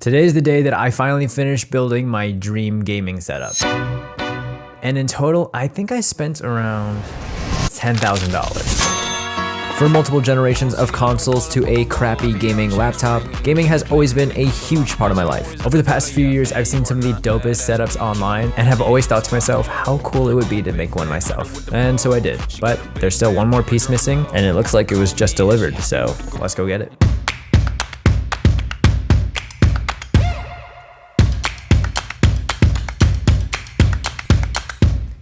Today's the day that I finally finished building my dream gaming setup. And in total, I think I spent around $10,000. From multiple generations of consoles to a crappy gaming laptop, gaming has always been a huge part of my life. Over the past few years, I've seen some of the dopest setups online and have always thought to myself how cool it would be to make one myself. And so I did. But there's still one more piece missing, and it looks like it was just delivered, so let's go get it.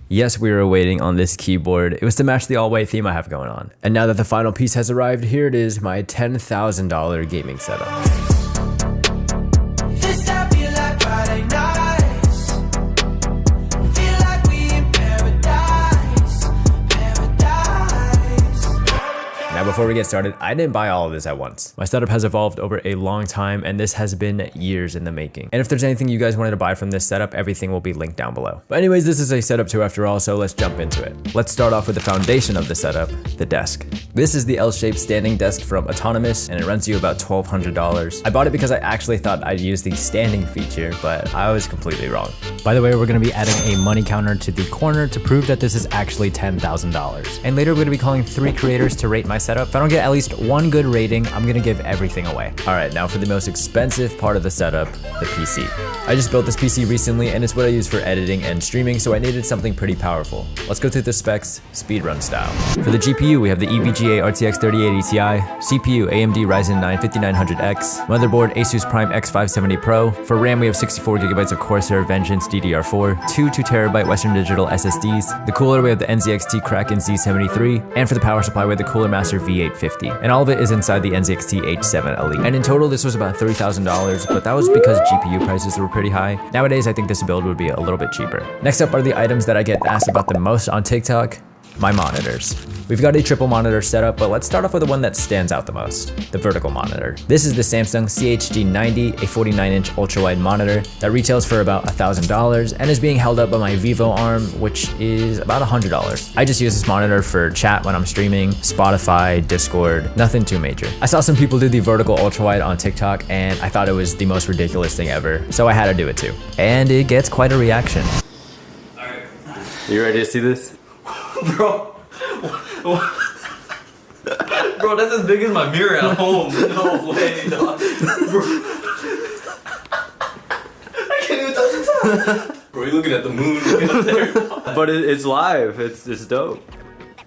Yes, we were waiting on this keyboard. It was to match the all-white theme I have going on. And now that the final piece has arrived, here it is, my $10,000 gaming setup. Now before we get started, I didn't buy all of this at once. My setup has evolved over a long time, and this has been years in the making. And if there's anything you guys wanted to buy from this setup, everything will be linked down below. But anyways, this is a setup too after all, so let's jump into it. Let's start off with the foundation of the setup, the desk. This is the L-shaped standing desk from Autonomous, and it runs you about $1,200. I bought it because I actually thought I'd use the standing feature, but I was completely wrong. By the way, we're gonna be adding a money counter to the corner to prove that this is actually $10,000. And later we're gonna be calling 3 creators to rate my setup. If I don't get at least one good rating, I'm gonna give everything away. All right, now for the most expensive part of the setup, the PC. I just built this PC recently, and it's what I use for editing and streaming, so I needed something pretty powerful. Let's go through the specs, speedrun style. For the GPU, we have the NVIDIA RTX 3080 Ti, CPU, AMD Ryzen 9 5900X, motherboard, ASUS Prime X570 Pro. For RAM, we have 64GB of Corsair Vengeance DDR-4, 2 2TB Western Digital SSDs. The cooler, we have the NZXT Kraken Z73, and for the power supply, we have the Cooler Master V850. And all of it is inside the NZXT H7 Elite. And in total, this was about $3,000, but that was because GPU prices were pretty high. Nowadays, I think this build would be a little bit cheaper. Next up are the items that I get asked about the most on TikTok. My monitors. We've got a triple monitor setup, but let's start off with the one that stands out the most, the vertical monitor. This is the Samsung CHG90, a 49-inch ultra-wide monitor that retails for about $1,000 and is being held up by my Vivo arm, which is about $100. I just use this monitor for chat when I'm streaming, Spotify, Discord, nothing too major. I saw some people do the vertical ultra-wide on TikTok, and I thought it was the most ridiculous thing ever, so I had to do it too. And it gets quite a reaction. All right. You ready to see this? Bro, bro, that's as big as my mirror at home. No way, dog. Bro. I can't even touch the top. Bro, you're looking at the moon, looking up there. But it's live. It's dope.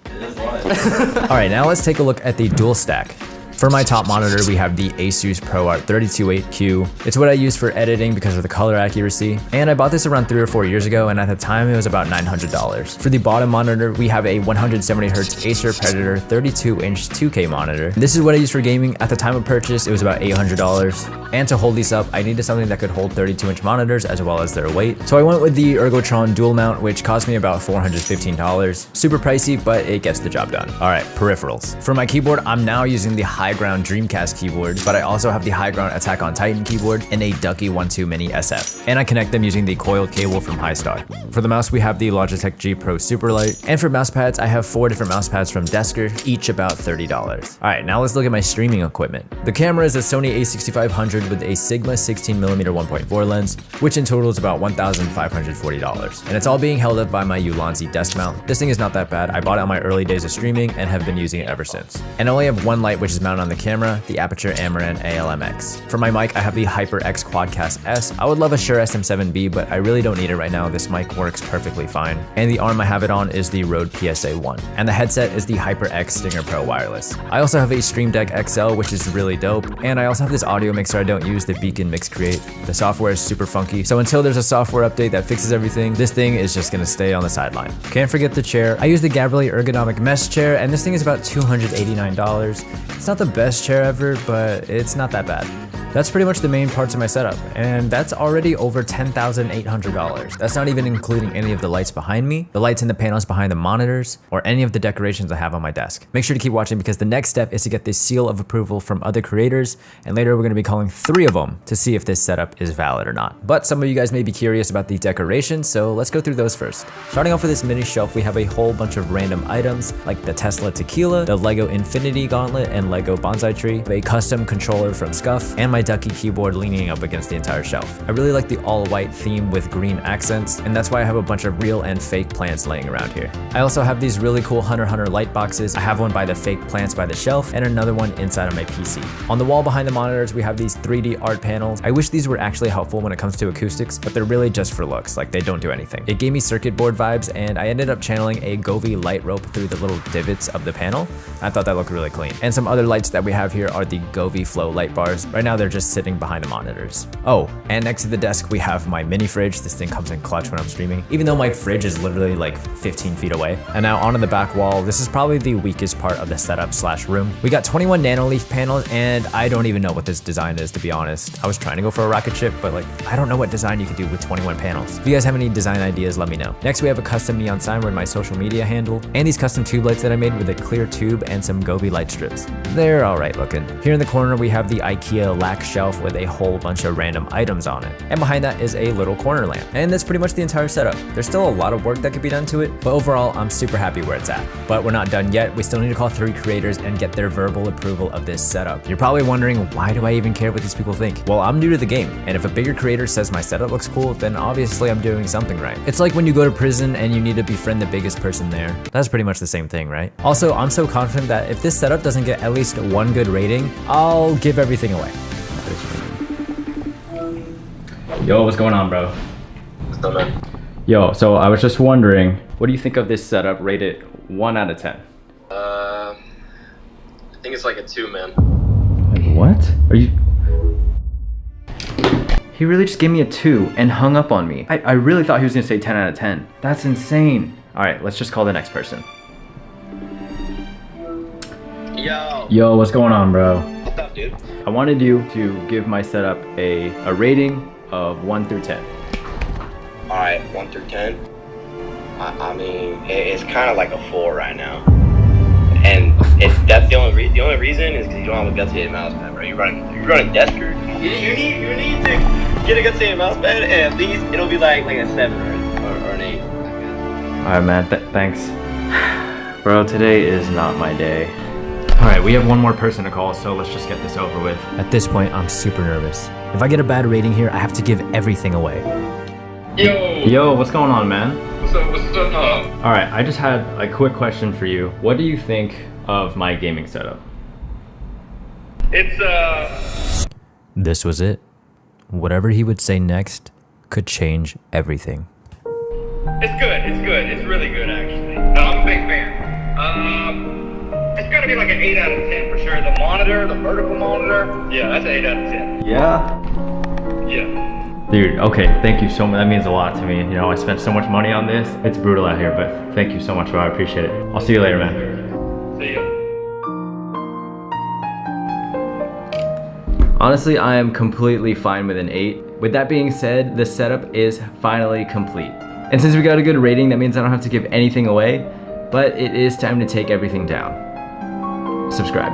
It is live. All right, now let's take a look at the dual stack. For my top monitor, we have the ASUS ProArt 3280Q. It's what I use for editing because of the color accuracy. And I bought this around 3 or 4 years ago, and at the time it was about $900. For the bottom monitor, we have a 170Hz Acer Predator 32-inch 2K monitor. This is what I use for gaming. At the time of purchase, it was about $800. And to hold these up, I needed something that could hold 32-inch monitors as well as their weight. So I went with the Ergotron dual mount, which cost me about $415. Super pricey, but it gets the job done. All right, peripherals. For my keyboard, I'm now using the high ground Dreamcast keyboard, but I also have the high ground Attack on Titan keyboard and a Ducky 1.2 Mini SF. And I connect them using the coiled cable from Highstar. For the mouse, we have the Logitech G Pro Superlight. And for mouse pads, I have 4 different mouse pads from Desker, each about $30. All right, now let's look at my streaming equipment. The camera is a Sony a6500 with a Sigma 16mm 1.4 lens, which in total is about $1,540. And it's all being held up by my Ulanzi desk mount. This thing is not that bad. I bought it on my early days of streaming and have been using it ever since. And I only have one light, which is mounted on the camera, the Aperture Amaran ALMX. For my mic, I have the HyperX Quadcast S. I would love a Shure SM7B, but I really don't need it right now. This mic works perfectly fine. And the arm I have it on is the Rode PSA-1. And the headset is the HyperX Stinger Pro Wireless. I also have a Stream Deck XL, which is really dope. And I also have this audio mixer I don't use, the Beacon Mix Create. The software is super funky, so until there's a software update that fixes everything, this thing is just gonna stay on the sideline. Can't forget the chair. I use the Gabriele Ergonomic Mesh chair, and this thing is about $289. It's not the best chair ever, but it's not that bad. That's pretty much the main parts of my setup, and that's already over $10,800. That's not even including any of the lights behind me, the lights in the panels behind the monitors, or any of the decorations I have on my desk. Make sure to keep watching because the next step is to get this seal of approval from other creators, and later we're going to be calling 3 of them to see if this setup is valid or not. But some of you guys may be curious about the decorations, so let's go through those first. Starting off with this mini shelf, we have a whole bunch of random items like the Tesla Tequila, the Lego Infinity Gauntlet and Lego Bonsai Tree, a custom controller from Scuff, and my ducky keyboard leaning up against the entire shelf. I really like the all-white theme with green accents, and that's why I have a bunch of real and fake plants laying around here. I also have these really cool Hunter x Hunter light boxes. I have one by the fake plants by the shelf and another one inside of my PC. On the wall behind the monitors, we have these 3D art panels. I wish these were actually helpful when it comes to acoustics, but they're really just for looks, like they don't do anything. It gave me circuit board vibes, and I ended up channeling a Govee light rope through the little divots of the panel. I thought that looked really clean. And some other lights that we have here are the Govee Flow light bars. Right now they're just sitting behind the monitors. Oh, and next to the desk we have my mini fridge. This thing comes in clutch when I'm streaming, even though my fridge is literally like 15 feet away. And now onto the back wall, this is probably the weakest part of the setup slash room. We got 21 nanoleaf panels, and I don't even know what this design is, to be honest. I was trying to go for a rocket ship, but like, I don't know what design you could do with 21 panels. If you guys have any design ideas, let me know. Next, we have a custom neon sign with my social media handle, and these custom tube lights that I made with a clear tube and some Govee light strips. They're all right looking. Here in the corner, we have the IKEA LAKHS shelf with a whole bunch of random items on it. And behind that is a little corner lamp. And that's pretty much the entire setup. There's still a lot of work that could be done to it, but overall, I'm super happy where it's at. But we're not done yet. We still need to call 3 creators and get their verbal approval of this setup. You're probably wondering, why do I even care what these people think? Well, I'm new to the game, and if a bigger creator says my setup looks cool, then obviously I'm doing something right. It's like when you go to prison and you need to befriend the biggest person there. That's pretty much the same thing, right? Also, I'm so confident that if this setup doesn't get at least 1 good rating, I'll give everything away. Yo, what's going on, bro? What's up, man? Yo, so I was just wondering, what do you think of this setup rated 1 out of 10? I think it's like a 2, man. Like, what? Are you... He really just gave me a 2 and hung up on me. I really thought he was gonna say 10 out of 10. That's insane. All right, let's just call the next person. Yo, what's going on, bro? What's up, dude? I wanted you to give my setup a rating of 1 through 10. Alright, 1 through 10. I mean, it's kind of like a 4 right now. And that's the only reason is because you don't have a gutsy mouse pad, bro. You're running Desker. You need to get a gutsy mouse pad, and at least it'll be like a 7 or an 8. All right, man. Thanks, bro. Today is not my day. All right, we have one more person to call, so let's just get this over with. At this point, I'm super nervous. If I get a bad rating here, I have to give everything away. Yo, what's going on, man? What's up? All right, I just had a quick question for you. What do you think of my gaming setup? It's This was it. Whatever he would say next could change everything. It's good. It's really good, actually. I'm a big fan. It's gotta be like an 8 out of 10 for sure. The monitor, the vertical monitor, yeah, that's an 8 out of 10. Yeah? Yeah. Dude, okay, thank you so much. That means a lot to me. You know, I spent so much money on this. It's brutal out here, but thank you so much, bro. I appreciate it. I'll see you later, man. See ya. Honestly, I am completely fine with an 8. With that being said, the setup is finally complete. And since we got a good rating, that means I don't have to give anything away, but it is time to take everything down. Subscribe.